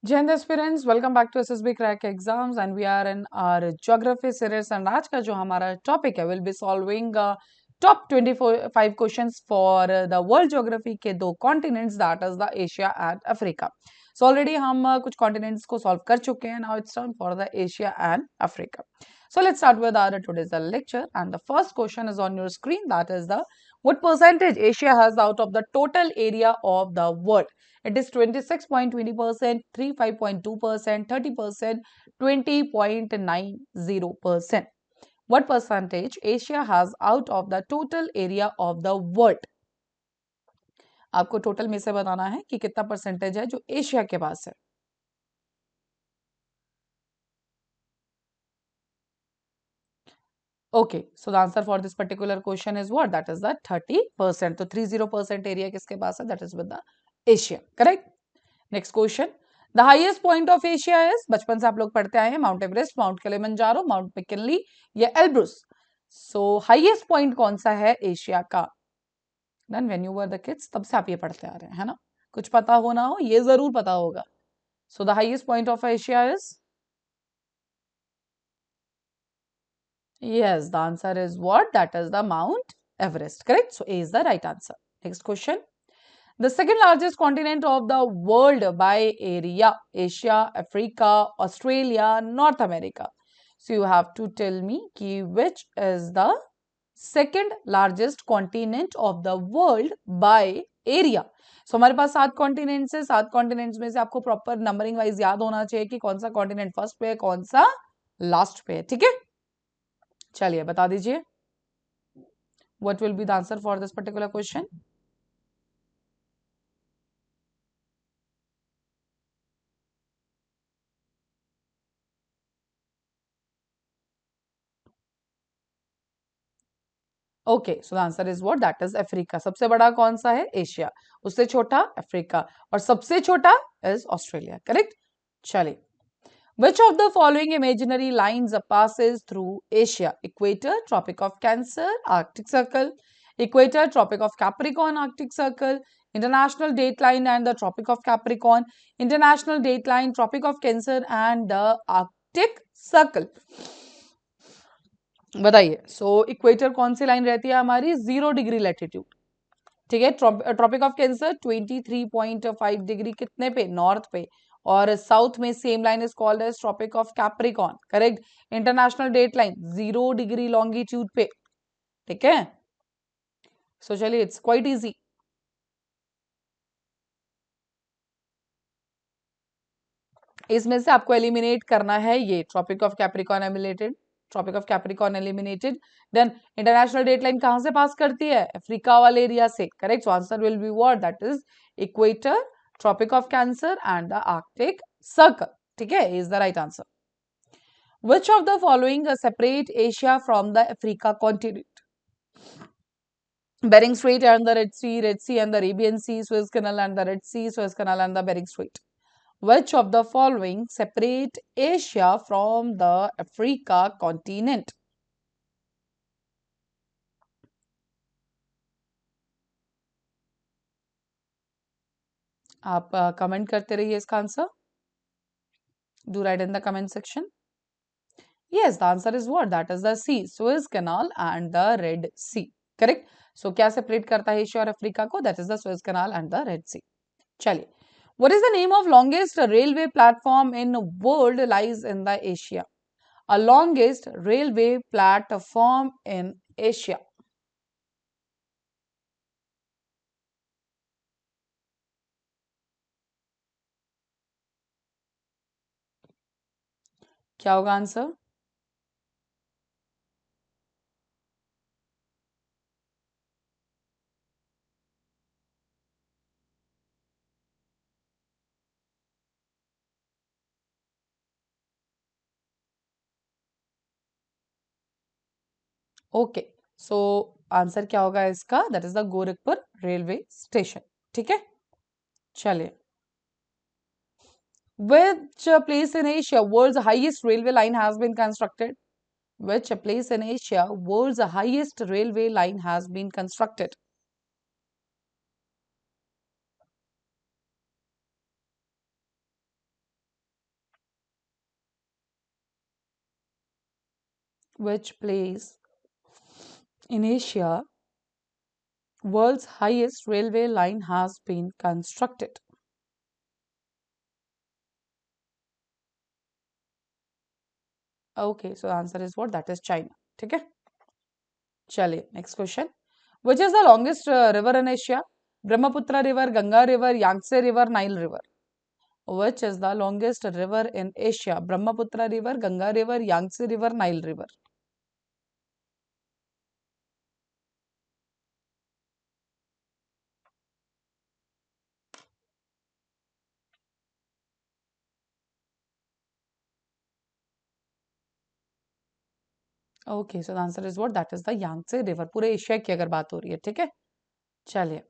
Gen aspirants, welcome back to SSB Crack Exams and we are in our geography series and आज का जो हमारा topic है will be solving top 25 questions for the world geography के दो continents that is the Asia and Africa. So already हम कुछ continents को solve कर चुके हैं. Now it's time for the Asia and Africa. So let's start with our today's lecture and the first question is on your screen, that is the what percentage Asia has out of the total area of the world. It is 26.20%, 35.2%, 30%, 20.90%. What percentage Asia has out of the total area of the world? आपको total में से बताना है कि कितना percentage है जो Asia के पास है. Okay, so the answer for this particular question is what? That is the 30%. So 30% area किसके पास है? That is with the Asia. Correct? Next question. The highest point of Asia is, बचपन से आप लोग पढ़ते आए हैं, mount Everest, mount Kilimanjaro, mount McKinley या एल्ब्रुस. So highest point कौन सा है एशिया का? Then when you were the kids, तब से आप ये पढ़ते आ रहे हैं, है ना? कुछ पता हो ना हो, ये जरूर पता होगा. So the highest point of Asia is? Yes, the answer is what? That is the Mount Everest. Correct? So A is the right answer. Next question. The second largest continent of the world by area, Asia, Africa, Australia, North America. So you have to tell me ki which is the second largest continent of the world by area. So हमारे पास 7 continents है, 7 continents में से आपको proper numbering wise याद होना चाहिए कि कौन सा कॉन्टिनेंट फर्स्ट पे है, कौन सा लास्ट पे है. ठीक है, चलिए बता दीजिए. What will be the answer for this particular question? Okay, so the answer is what? That is Africa. सबसे बड़ा कौन सा है? एशिया. उससे छोटा अफ्रीका और सबसे छोटा इज ऑस्ट्रेलिया. करेक्ट. चलिए. Which of the following imaginary lines passes through Asia? Equator, Tropic of Cancer, Arctic Circle, Equator, Tropic of Capricorn, Arctic Circle, International Dateline and the Tropic of Capricorn, International Dateline, Tropic of Cancer and the Arctic Circle. बताइए. सो equator कौन सी line रहती है हमारी? 0 degree latitude. ठीक है. Tropic of cancer 23.5 degree कितने पे? North पे. और साउथ में same line is called as tropic of Capricorn. Correct. International date line 0 degree longitude पे. ठीक है. सो चलिए, इट्स क्वाइट इजी. इसमें से आपको एलिमिनेट करना है ये tropic of Capricorn eliminated. Tropic of Capricorn eliminated. Then international date line कहां से पास करती है? अफ्रीका वाले एरिया से. Correct. So answer will be what? That is equator, tropic of cancer and the Arctic circle. ठीक है, is the right answer. Which of the following separate Asia from the Africa continent? Bering Strait and the Red Sea and the Arabian Sea, Suez Canal and the Red Sea, Suez Canal and the Bering Strait. Which of the following separate Asia from the Africa continent? आप comment करते रहिए इसका answer. Do write in the comment section. Yes, the answer is what? That is the sea, Suez Canal and the Red Sea. Correct. So क्या separate करता है Asia और Africa को? That is the Suez Canal and the Red Sea. चलिए. What is the name of longest railway platform in world lies in the Asia? A longest railway platform in Asia. क्या होगा answer? Okay, so answer क्या होगा इसका? That is the Gorakhpur railway station. ठीक है, चलिए. Which place in Asia world's highest railway line has been constructed? Which place in Asia world's highest railway line has been constructed? which place in Asia world's highest railway line has been constructed? Okay, so the answer is what? That is China. ठीक है, चलिए next question. Which is the longest river in Asia? Brahmaputra river, Ganga river, Yangtze river, Nile river. Which is the longest river in Asia? Brahmaputra river, Ganga river, Yangtze river, Nile river. Okay, so the answer is what? That is the Yangtze river. पूरे Asia की अगर बात हो रही है, ठीक है, चलिए.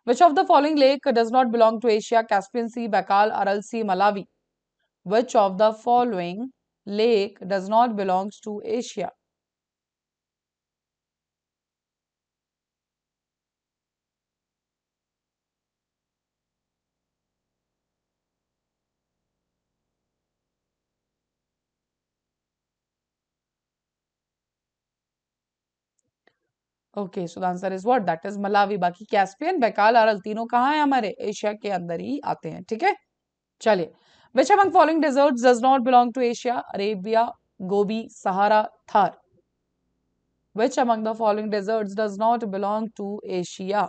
Which of the following lake does not belong to Asia? Caspian Sea, Baikal, Aral Sea, Malawi. Which of the following lake does not belongs to Asia? Okay, so the answer is what? That is Malawi. बाकी Caspian, Baikal, अरल तीनों कहाँ है? हमारे Asia के अंदर ही आते हैं, ठीक है, चलिए. Which among following deserts does not belong to Asia? Arabia, Gobi, Sahara, Thar. Which among the following deserts does not belong to Asia?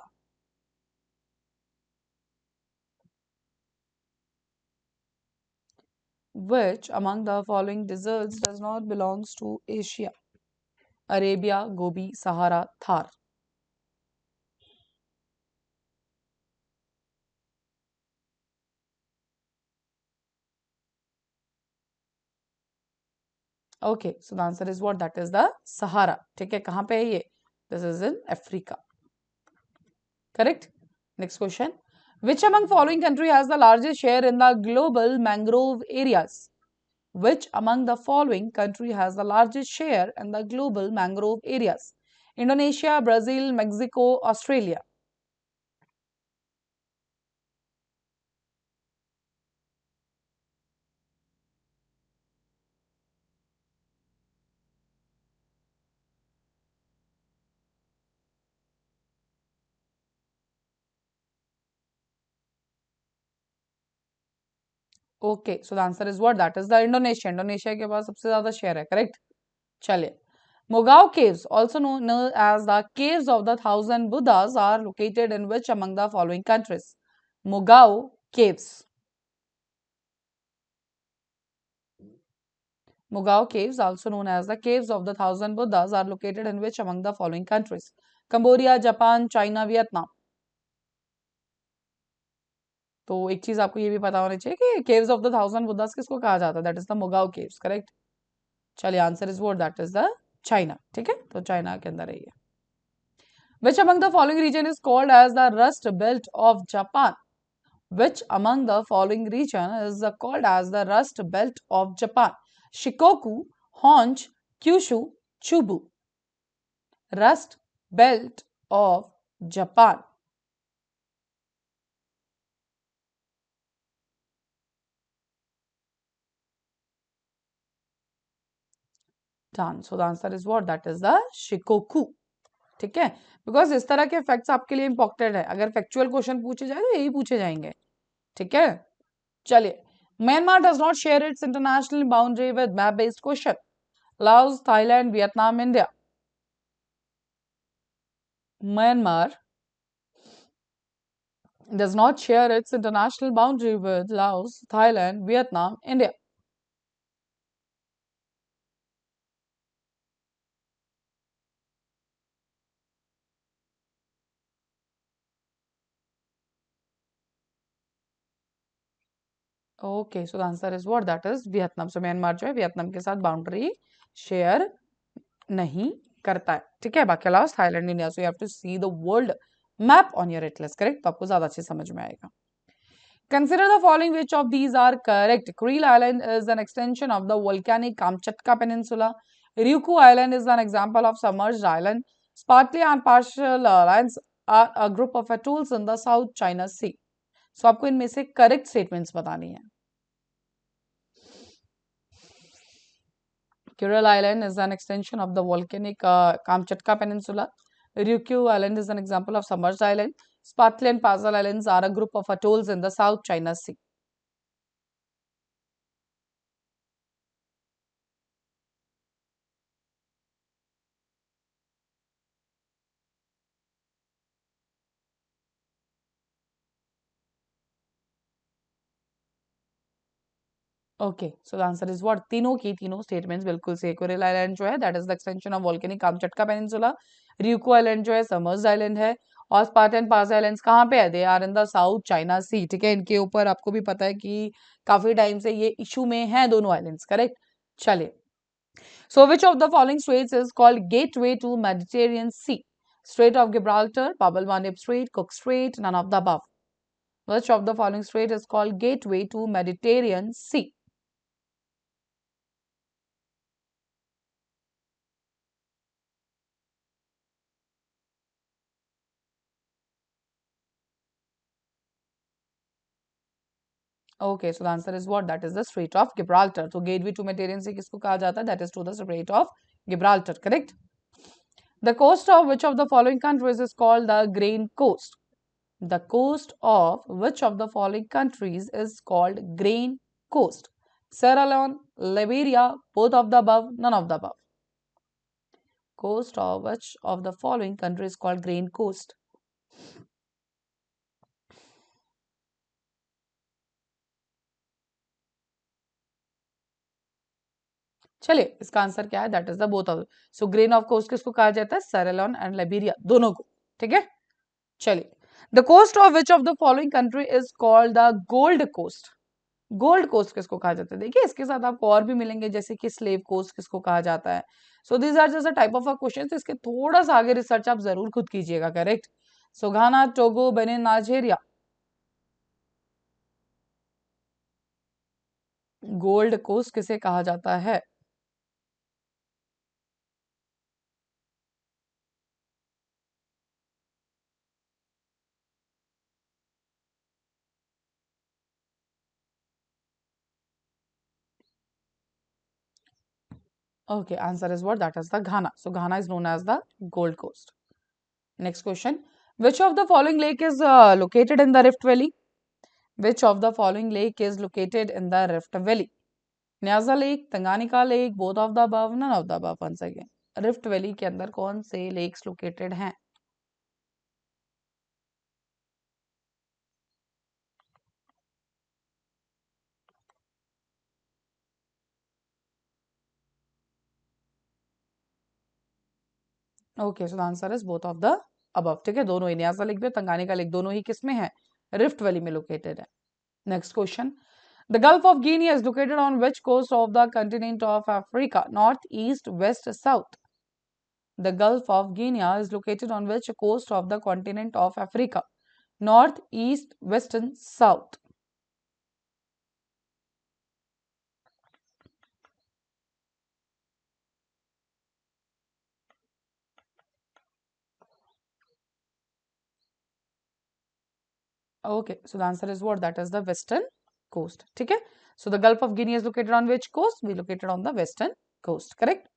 Which among the following deserts does not belongs to Asia? Arabia, Gobi, Sahara, Thar. Okay, so the answer is what? That is the Sahara. ठीक है, कहाँ पे है ये? This is in Africa. Correct? Next question. Which among following country has the largest share in the global mangrove areas? Which among the following country has the largest share in the global mangrove areas? Indonesia, Brazil, Mexico, Australia. Okay, so the answer is what? That is the Indonesia. Indonesia के पास सबसे ज्यादा share है, correct, चलिए. Mogao caves, also known as the caves of the thousand Buddhas, are located in which among the following countries? Mogao caves. Mogao caves, also known as the caves of the thousand Buddhas, are located in which among the following countries? Cambodia, Japan, China, Vietnam. तो एक चीज आपको ये भी पता होनी चाहिए कि caves of the thousand Buddhas किसको कहा जाता है? That is the Mogao caves, correct? चलिए, answer is what? That is the China. ठीक है, तो चाइना के अंदर है ये. Which among the following region is called as the Rust Belt of Japan? Which among the following region is called as the Rust Belt of Japan? Shikoku, Honj, Kyushu, Chubu. Rust Belt of Japan. Done. So the answer is what? That is the Shikoku. ठीक है, because इस तरह के facts आपके लिए important है. अगर factual question पूछे जाए तो यही पूछे जाएंगे, ठीक है, चलिए. Myanmar does not share its international boundary with map based question. Laos, Thailand, Vietnam, India. Myanmar does not share its international boundary with Laos, Thailand, Vietnam, India. Okay, so the answer is what? That is Vietnam. So Myanmar जो है Vietnam के साथ boundary share नहीं करता है, ठीक है. बाकी Laos, Thailand, India. So you have to see the world map on your atlas, correct, तो आपको ज्यादा अच्छे समझ में आएगा. Consider the following, which of these are correct? Kuril Island is an extension of the volcanic Kamchatka Peninsula. Ryukyu Island is an example of submerged island. Partly and partial islands are a group of atolls in the South China Sea. So आपको इनमें से correct statements बतानी है. Kuril Island is an extension of the volcanic Kamchatka Peninsula. Ryukyu Island is an example of submerged island. Spratly and Pasal Islands are a group of atolls in the South China Sea. Okay, so the answer is what? तीनों की तीनों statements बिल्कुल से. Kuril Island जो है that is the extension of volcanic Kamchatka Peninsula. Ryukyu Island जो है submerged island है. और स्पार्ट एंड पास आइलैंड्स कहाँ पे है? They are in the South China Sea. ठीक है, इनके ऊपर आपको भी पता है कि काफी टाइम से ये इशू में है दोनों आइलैंड्स. करेक्ट. चलिए. So which of the following straits is called gateway to Mediterranean Sea? Strait of Gibraltar, Bab el Mandeb Strait, Cook Strait, none of the above. Which of the following strait is called gateway to Mediterranean Sea? Okay, so the answer is what? That is the Strait of Gibraltar. So gateway to Mediterranean Sea किसको कहा जाता है? That is to the Strait of Gibraltar. Correct. The coast of which of the following countries is called the Grain Coast? The coast of which of the following countries is called Grain Coast? Sierra Leone, Liberia, both of the above, none of the above. Coast of which of the following country is called Grain Coast? चलिए, इसका answer क्या है? That is the both of. So grain of coast किसको कहा जाता है? सेरेलॉन and Liberia, दोनों को. ठीक है. चलिए. The coast of which of the following country is called the gold coast? Gold coast किसको कहा जाता है? देखिए, इसके साथ आपको और भी मिलेंगे, जैसे कि स्लेव कोस्ट किसको कहा जाता है. So these are just type of question. इसके थोड़ा सा आगे रिसर्च आप जरूर खुद कीजिएगा. Correct. So Ghana, Togo, Benin, Nigeria. Gold Coast किसे कहा जाता है? Okay, answer is what? That is the Ghana. So Ghana is known as the Gold Coast. Next question. Which of the following lake is located in the Rift Valley? Which of the following lake is located in the Rift Valley? Nyaza Lake, Tanganyika Lake, both of the above, none of the above. Once again, Rift Valley के अंदर कौन से lakes located हैं? Okay, so the answer is both of the above. ठीक है, दोनों ही. न्याजा lake भी Tanganyika lake दोनों ही किस में है? रिफ्ट वैली में लोकेटेड है. Next question. The Gulf of Guinea is located on which coast of the continent of Africa? North, east, west, south. The Gulf of Guinea is located on which coast of the continent of Africa? North, east, west, and south. Okay, so the answer is what? That is the western coast. ठीक है. So the Gulf of Guinea is located on which coast? We located on the western coast. Correct.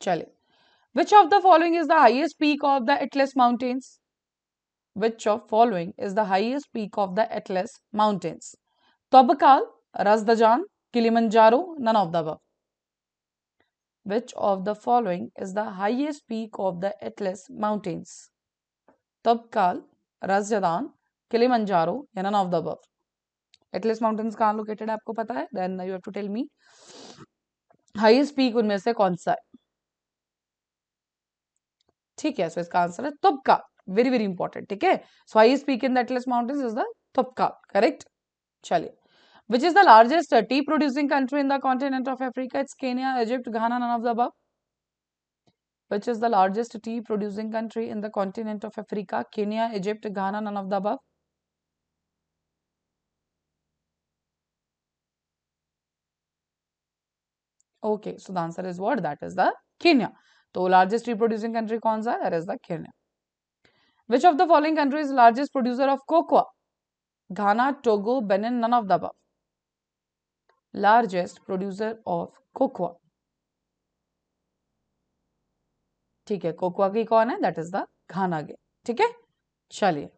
चलिए. Which of the following is the highest peak of the Atlas Mountains? Which of following is the highest peak of the Atlas Mountains? Tobakal, Razdajan, Kilimanjaro, none of the above. Which of the following is the highest peak of the Atlas Mountains? Tobakal, Razdajan, Kilimanjaro, या none of the above. Atlas Mountains कहाँ located है आपको पता है? Then you have to tell me. Highest peak उनमें से कौन सा है? ठीक है, so इसका आंसर है तुबका. Very very important. ठीक है. So highest peak in the Atlas Mountains is the Toubkal. Correct. चलिए. Which is the largest tea producing country in the continent of Africa? It's Kenya, Egypt, Ghana, none of the above. Which is the largest tea producing country in the continent of Africa? Kenya, Egypt, Ghana, none of the above. Okay, so the answer is what? That is the Kenya. तो largest tea producing country कौन सा है? That is the Kenya. Which of the following countries is largest producer of cocoa? Ghana, Togo, Benin, none of the above. Largest producer of cocoa. ठीक है, कोक्वाकी कौन है? That is the घानागे। ठीक है, चलिए।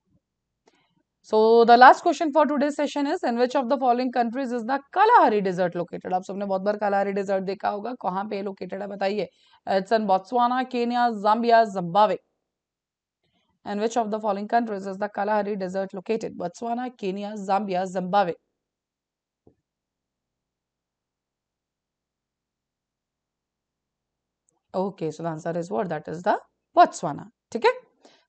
So the last question for today's session is in which of the following countries is the Kalahari Desert located? आप सबने बहुत बार Kalahari Desert देखा होगा, कहाँ पे located है बताइए? It's in Botswana, Kenya, Zambia, Zimbabwe. In which of the following countries is the Kalahari Desert located? Botswana, Kenya, Zambia, Zimbabwe. Okay, so the answer is what? That is the Botswana. ठीक है?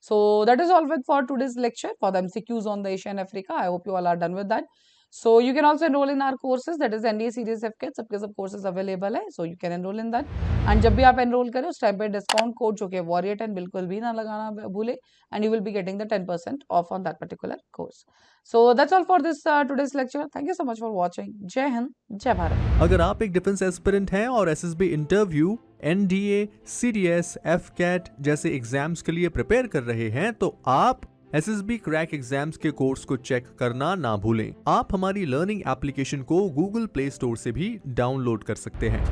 So that is all with for today's lecture for the MCQs on the Asia and Africa. I hope you all are done with that. So you can also enroll in our courses, that is NDA Series FCAT, सबके सब courses available है, so you can enroll in that. And जब भी आप enroll करें उस time पे discount code जो कि Warrior 10 बिल्कुल भी ना लगाना भूले, and you will be getting the 10% off on that particular course. So that's all for this today's lecture. Thank you so much for watching. जय हिंद, जय भारत। अगर आप एक डिफेंस एस्पिरेंट हैं और SSB interview, NDA, CDS, AFCAT जैसे exams के लिए प्रिपेयर कर रहे हैं तो आप एसएसबी क्रैक एग्जाम्स के कोर्स को चेक करना ना भूलें। आप हमारी लर्निंग एप्लीकेशन को गूगल प्ले स्टोर से भी डाउनलोड कर सकते हैं।